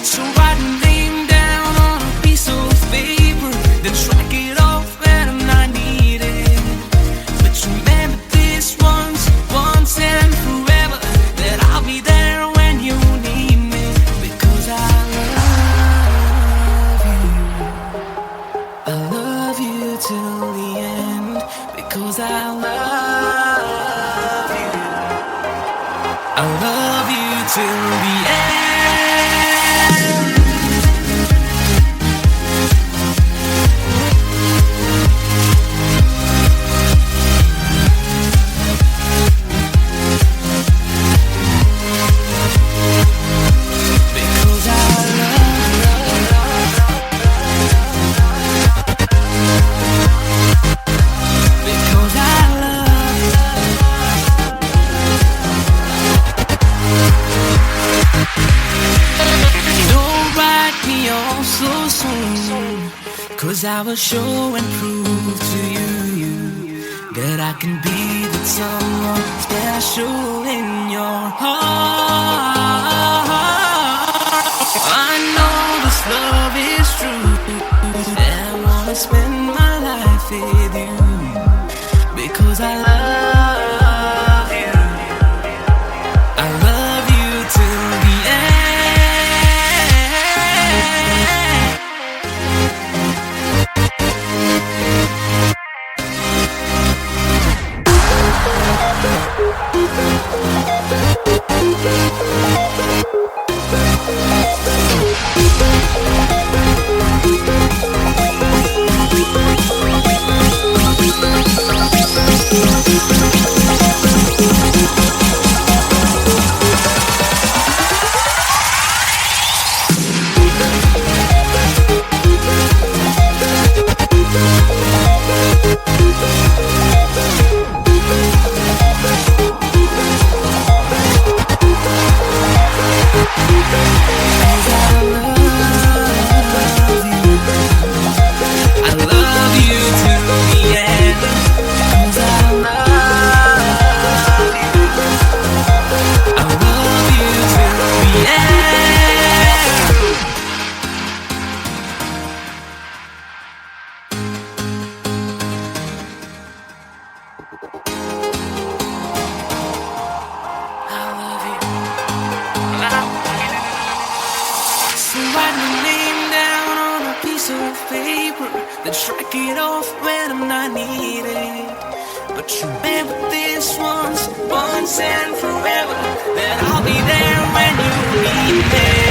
So write my name down on a piece of paper, then strike it off when I'm not needed. But remember this once and forever, that I'll be there when you need me. Because I love you till the end. Because I love you till the end. Cause I will show and prove to you that I can be that someone special in your heart. I know this love is true, and I wanna spend my life with you. Because I love you, I love you till the end. Then strike it off when I'm not needed. But remember this once and forever, that I'll be there when you need me.